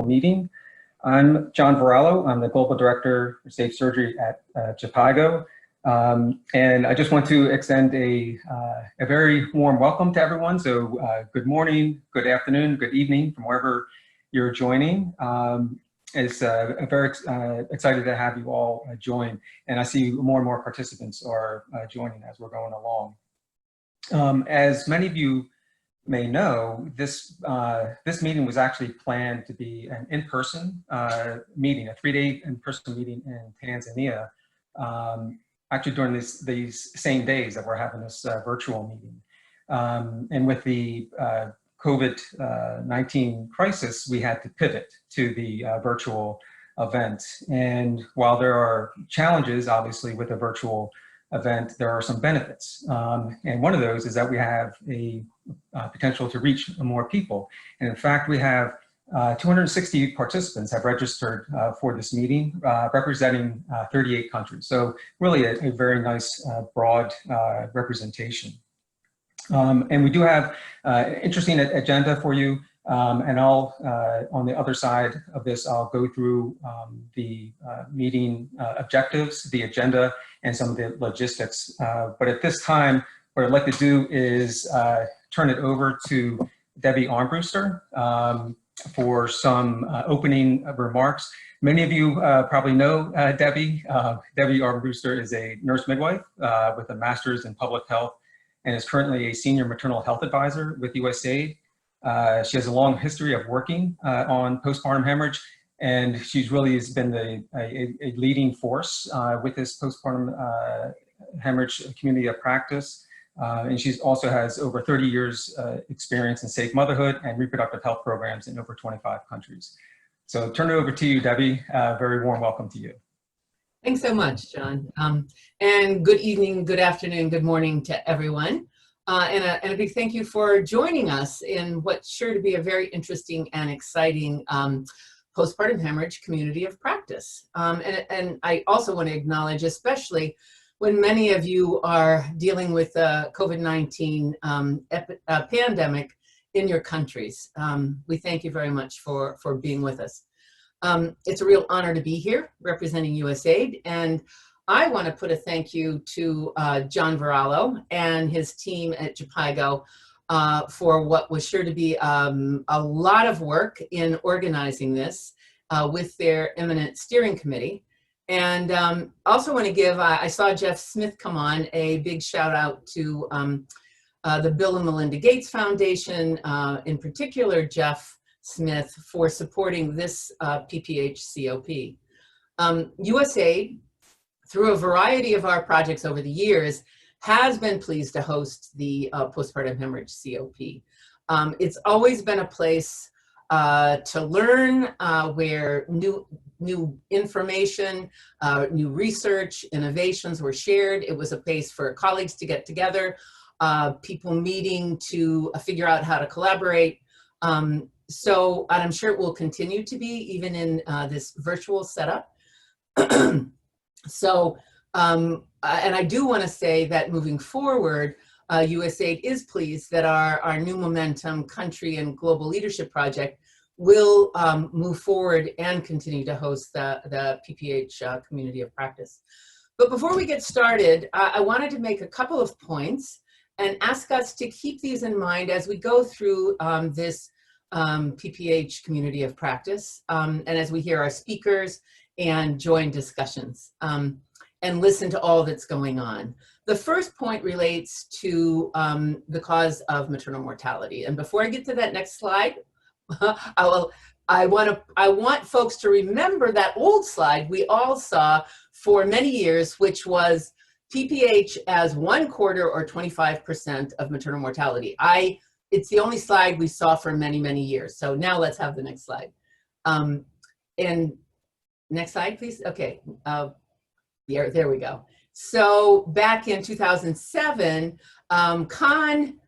virtual meeting. I'm John Varallo. I'm the Global Director for Safe Surgery at JPIGO. And I just want to extend a very warm welcome to everyone. So good morning, good afternoon, good evening from wherever you're joining. It's very excited to have you all join. And I see more and more participants are joining as we're going along. As many of you may know, this meeting was actually planned to be an in-person meeting, a 3-day in-person meeting in Tanzania, actually during these same days that we're having this virtual meeting. And with the COVID-19 crisis, we had to pivot to the virtual event. And while there are challenges, obviously, with a virtual event, there are some benefits. And one of those is that we have a potential to reach more people. And in fact, we have 260 participants have registered for this meeting, representing 38 countries. So really a very nice broad representation. And we do have an interesting agenda for you. And I'll, on the other side of this, I'll go through the meeting objectives, the agenda, and some of the logistics. But at this time, what I'd like to do is turn it over to Debbie Armbruster for some opening remarks. Many of you probably know Debbie. Debbie Armbruster is a nurse midwife with a master's in public health and is currently a senior maternal health advisor with USAID. She has a long history of working on postpartum hemorrhage, and she's really has been a leading force with this postpartum hemorrhage community of practice. And she also has over 30 years experience in safe motherhood and reproductive health programs in over 25 countries. So turn it over to you, Debbie. Very warm welcome to you. Thanks so much, John. And good evening, good afternoon, good morning to everyone. And a big thank you for joining us in what's sure to be a very interesting and exciting postpartum hemorrhage community of practice. And I also want to acknowledge, especially when many of you are dealing with the COVID-19 pandemic in your countries. We thank you very much for being with us. It's a real honor to be here representing USAID, and I want to put a thank you to John Varallo and his team at JPIGO for what was sure to be a lot of work in organizing this with their eminent steering committee. And also want to give, I saw Jeff Smith come on, a big shout out to the Bill and Melinda Gates Foundation, in particular Jeff Smith, for supporting this PPH-COP. USAID, through a variety of our projects over the years, has been pleased to host the postpartum hemorrhage COP. It's always been a place to learn where new information, new research, innovations were shared. It was a place for colleagues to get together, people meeting to figure out how to collaborate. So I'm sure it will continue to be even in this virtual setup. So, and I do want to say that moving forward, USAID is pleased that our New Momentum Country and Global Leadership Project will move forward and continue to host the PPH community of practice. But before we get started, I wanted to make a couple of points and ask us to keep these in mind as we go through this PPH community of practice, and as we hear our speakers and join discussions and listen to all that's going on. The first point relates to the cause of maternal mortality. And before I get to that next slide, I want folks to remember that old slide we all saw for many years, which was PPH as 1/4 or 25% of maternal mortality. It's the only slide we saw for many, many years. So now let's have the next slide. And next slide, please. Okay, there we go. So back in 2007, Khan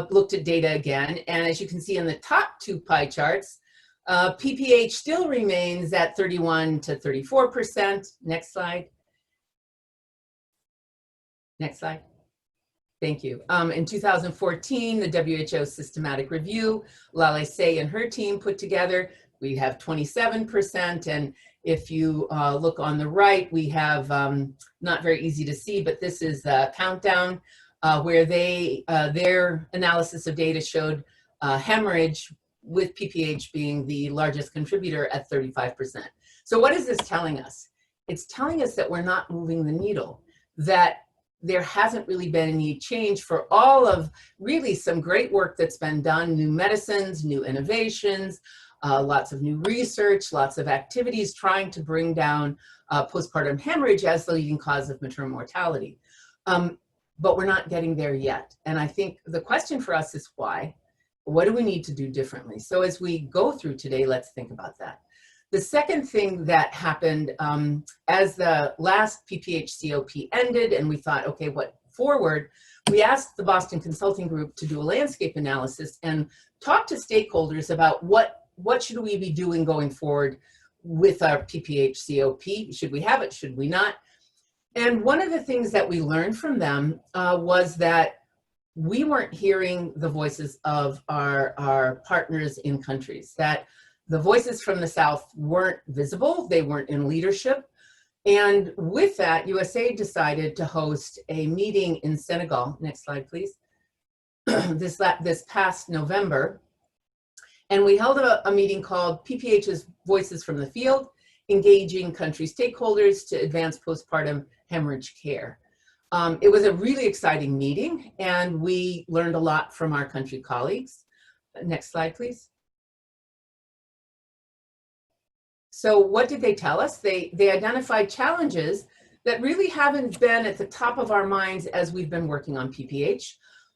looked at data again, and as you can see in the top two pie charts, PPH still remains at 31 to 34%. Next slide. Next slide. Thank you. In 2014, the WHO systematic review, Laleh Sey and her team put together, we have 27%. And if you look on the right, we have, not very easy to see, but this is the countdown where their analysis of data showed hemorrhage with PPH being the largest contributor at 35%. So what is this telling us? It's telling us that we're not moving the needle, that there hasn't really been any change for all of really some great work that's been done, new medicines, new innovations, lots of new research, lots of activities trying to bring down postpartum hemorrhage as the leading cause of maternal mortality. But we're not getting there yet. And I think the question for us is why? What do we need to do differently? So as we go through today, let's think about that. The second thing that happened as the last PPH-COP ended and we thought, okay, what forward? We asked the Boston Consulting Group to do a landscape analysis and talk to stakeholders about what should we be doing going forward with our PPH-COP? Should we have it? Should we not? And one of the things that we learned from them was that we weren't hearing the voices of our partners in countries, that the voices from the South weren't visible, they weren't in leadership. And with that, USAID decided to host a meeting in Senegal, next slide please, this past November. And we held a meeting called PPH's Voices from the Field, Engaging Country Stakeholders to Advance Postpartum Hemorrhage Care. It was a really exciting meeting and we learned a lot from our country colleagues. Next slide, please. So what did they tell us? They identified challenges that really haven't been at the top of our minds as we've been working on PPH.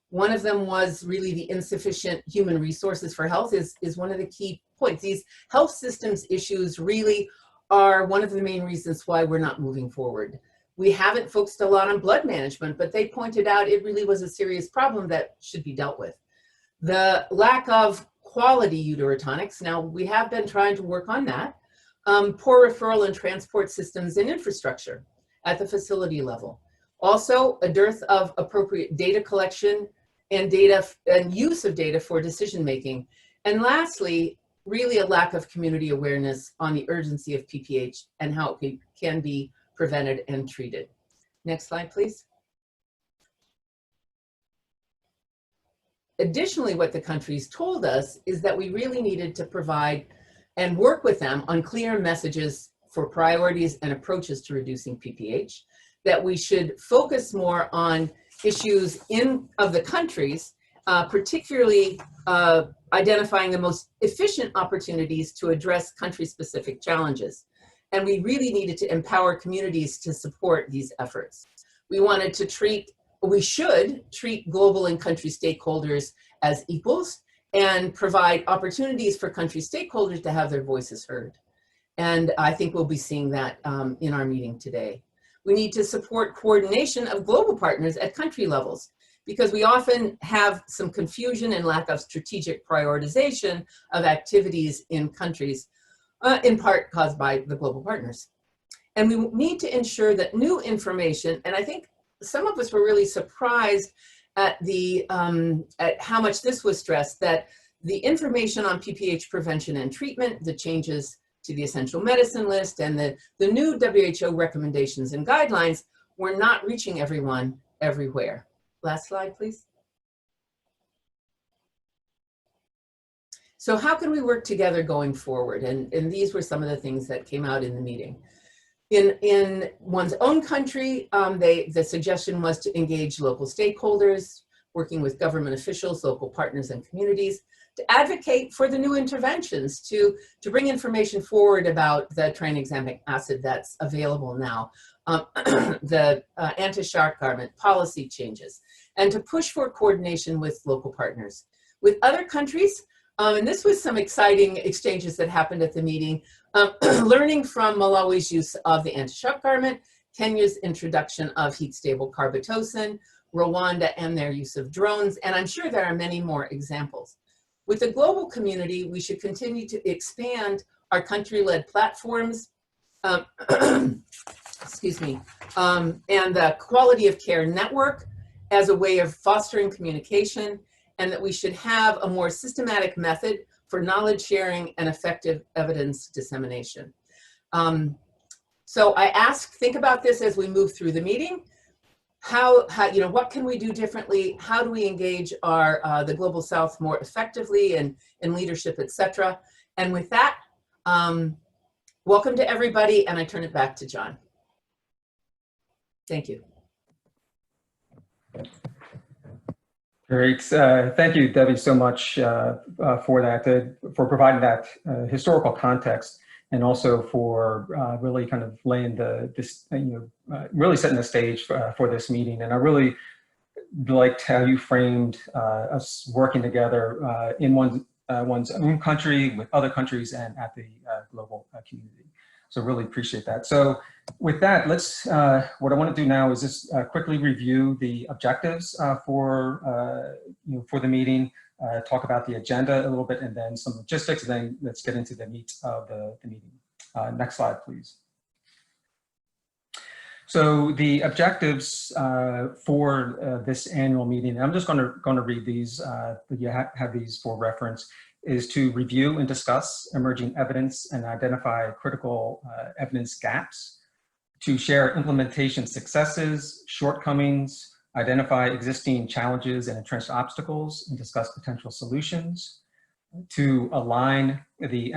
One of them was really the insufficient human resources for health is one of the key points. These health systems issues really are one of the main reasons why we're not moving forward. We haven't focused a lot on blood management, but they pointed out it really was a serious problem that should be dealt with. The lack of quality uterotonics, now we have been trying to work on that. Poor referral and transport systems and infrastructure at the facility level. Also, a dearth of appropriate data collection and use of data for decision making. And lastly, really a lack of community awareness on the urgency of PPH and how it can be prevented and treated. Next slide, please. Additionally, what the countries told us is that we really needed to provide and work with them on clear messages for priorities and approaches to reducing PPH, that we should focus more on issues of the countries, particularly identifying the most efficient opportunities to address country-specific challenges. And we really needed to empower communities to support these efforts. We should treat global and country stakeholders as equals and provide opportunities for country stakeholders to have their voices heard. And I think we'll be seeing that in our meeting today. We need to support coordination of global partners at country levels because we often have some confusion and lack of strategic prioritization of activities in countries, in part caused by the global partners. And we need to ensure that new information, and I think some of us were really surprised at at how much this was stressed, that the information on PPH prevention and treatment, the changes to the essential medicine list, and the new WHO recommendations and guidelines were not reaching everyone everywhere. Last slide, please. So how can we work together going forward? And these were some of the things that came out in the meeting. In one's own country, the suggestion was to engage local stakeholders, working with government officials, local partners, and communities to advocate for the new interventions, to bring information forward about the tranexamic acid that's available now, the anti-shark garment policy changes, and to push for coordination with local partners. With other countries, and this was some exciting exchanges that happened at the meeting, learning from Malawi's use of the anti-shark garment, Kenya's introduction of heat-stable carbetocin, Rwanda and their use of drones, and I'm sure there are many more examples. With the global community, we should continue to expand our country-led platforms, excuse me, and the quality of care network as a way of fostering communication, and that we should have a more systematic method for knowledge sharing and effective evidence dissemination. So I ask, think about this as we move through the meeting. How what can we do differently? How do we engage the Global South more effectively and in leadership, etc.? And with that, welcome to everybody, and I turn it back to John. Thank you. Great. Thank you, Debbie, so much for that, for providing that historical context, and also for really kind of laying really setting the stage for this meeting. And I really liked how you framed us working together in one's own country, with other countries, and at the global community. So really appreciate that. So with that, let's, what I want to do now is just quickly review the objectives for the meeting, talk about the agenda a little bit, and then some logistics, and then let's get into the meat of the meeting. Next slide, please. So the objectives for this annual meeting, and I'm just going to read these, but you have these for reference, is to review and discuss emerging evidence and identify critical evidence gaps, to share implementation successes, shortcomings, identify existing challenges and entrenched obstacles, and discuss potential solutions, to align the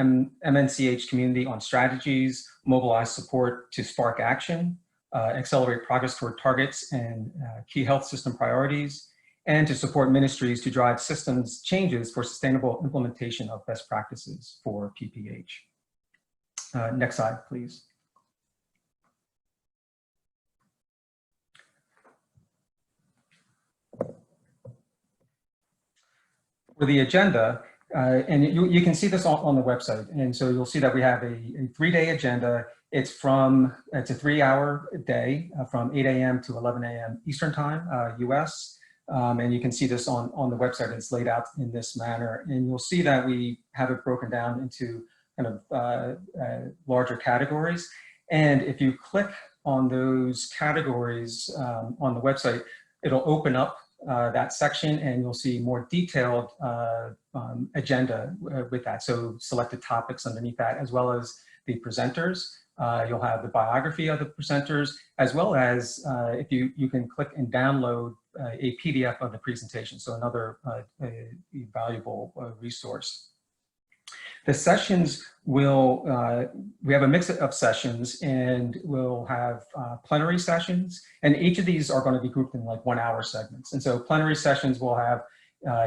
MNCH community on strategies, mobilize support to spark action, accelerate progress toward targets and key health system priorities, and to support ministries to drive systems changes for sustainable implementation of best practices for PPH. Next slide, please. For the agenda, and you can see this on the website, and so you'll see that we have a 3-day agenda. It's a 3-hour day from 8 a.m. to 11 a.m. Eastern Time, US. And you can see this on the website. It's laid out in this manner. And you'll see that we have it broken down into kind of larger categories. And if you click on those categories on the website, it'll open up that section, and you'll see more detailed agenda with that. So selected topics underneath that, as well as the presenters. You'll have the biography of the presenters, as well as if you can click and download a PDF of the presentation, so another valuable resource. The sessions will, we have a mix of sessions, and we'll have plenary sessions, and each of these are going to be grouped in like 1-hour segments. And so plenary sessions will have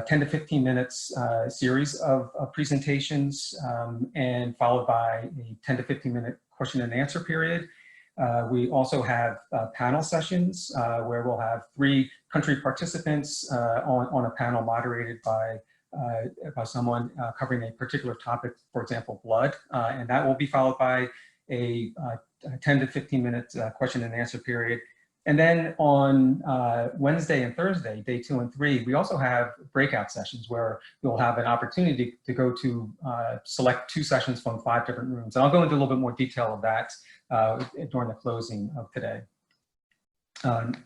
10 to 15 minutes series of presentations, and followed by a 10 to 15 minute question and answer period. We also have panel sessions where we'll have 3 country participants on a panel moderated by someone covering a particular topic, for example, blood, and that will be followed by a 10 to 15 minute question and answer period. And then on Wednesday and Thursday, day 2 and 3, we also have breakout sessions where you'll have an opportunity to go to select 2 sessions from 5 different rooms. And I'll go into a little bit more detail of that during the closing of today.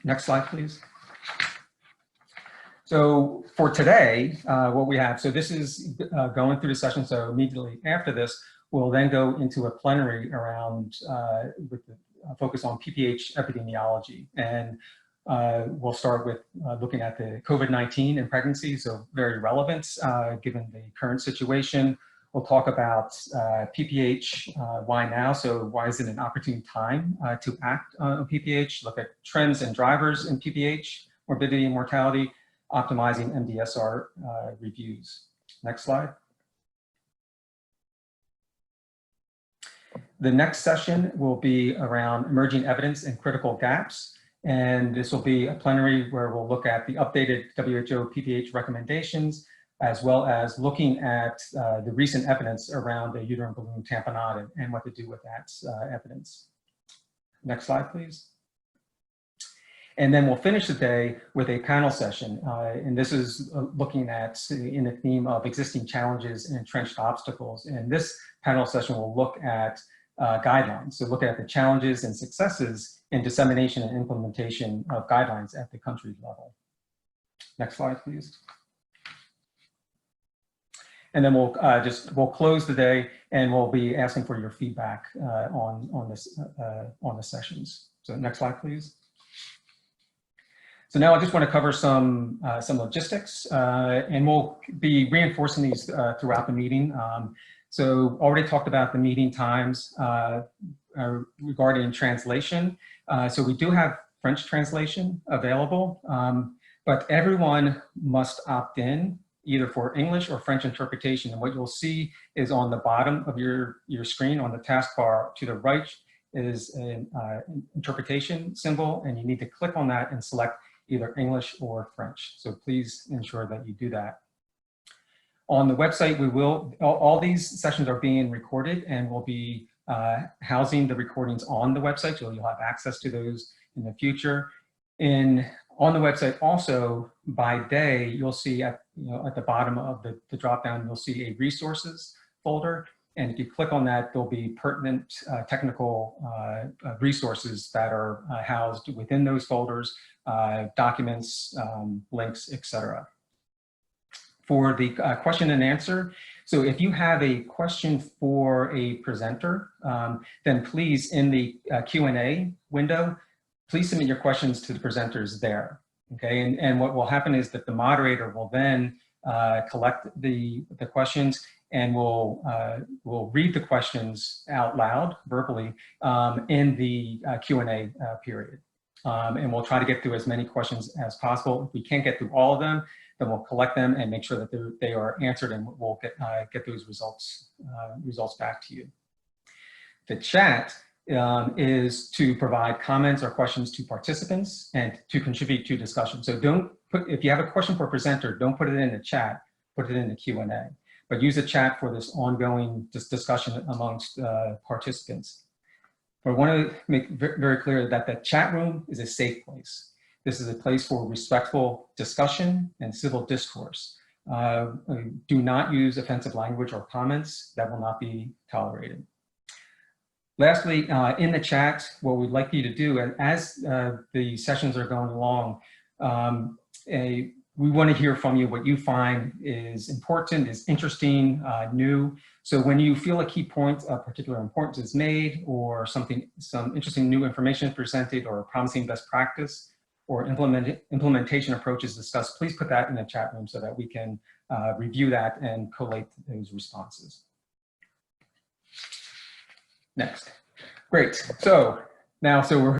Next slide, please. So for today, what we have, so this is going through the session. So immediately after this, we'll then go into a plenary around with the focus on PPH epidemiology. And we'll start with looking at the COVID-19 in pregnancy, so very relevant given the current situation. We'll talk about PPH, why now? So why is it an opportune time to act on PPH? Look at trends and drivers in PPH, morbidity and mortality, optimizing MDSR reviews. Next slide. The next session will be around emerging evidence and critical gaps. And this will be a plenary where we'll look at the updated WHO PPH recommendations, as well as looking at the recent evidence around the uterine balloon tamponade and what to do with that evidence. Next slide, please. And then we'll finish the day with a panel session. And this is looking at, in the theme of existing challenges and entrenched obstacles. And this panel session will look at guidelines. So look at the challenges and successes in dissemination and implementation of guidelines at the country level. Next slide, please. And then we'll close the day, and we'll be asking for your feedback on the sessions. So next slide, please. So now I just want to cover some logistics, and we'll be reinforcing these throughout the meeting. So already talked about the meeting times regarding translation. So we do have French translation available, but everyone must opt in either for English or French interpretation. And what you'll see is on the bottom of your screen on the taskbar to the right is an interpretation symbol, and you need to click on that and select either English or French. So please ensure that you do that. On the website, all these sessions are being recorded, and we'll be housing the recordings on the website, so you'll have access to those in the future. On the website also, by day, you'll see at the bottom of the drop-down, you'll see a resources folder. And if you click on that, there'll be pertinent technical resources that are housed within those folders, documents, links, etc. For the question and answer, so if you have a question for a presenter, then please, in the Q&A window, please submit your questions to the presenters there, okay? And what will happen is that the moderator will then collect the questions, and we'll read the questions out loud, verbally, in the Q&A period. And we'll try to get through as many questions as possible. If we can't get through all of them, then we'll collect them and make sure that they are answered, and we'll get those results back to you. The chat is to provide comments or questions to participants and to contribute to discussion. So if you have a question for a presenter, don't put it in the chat, put it in the Q&A. But use the chat for this ongoing discussion amongst participants. But I want to make very clear that the chat room is a safe place. This is a place for respectful discussion and civil discourse. Do not use offensive language or comments. That will not be tolerated. Lastly, in the chat, what we'd like you to do, as the sessions are going along, we want to hear from you what you find is important, is interesting, new. So when you feel a key point of particular importance is made, or some interesting new information is presented, or a promising best practice, or implementation approaches discussed, please put that in the chat room so that we can review that and collate those responses. Next. Great. So we're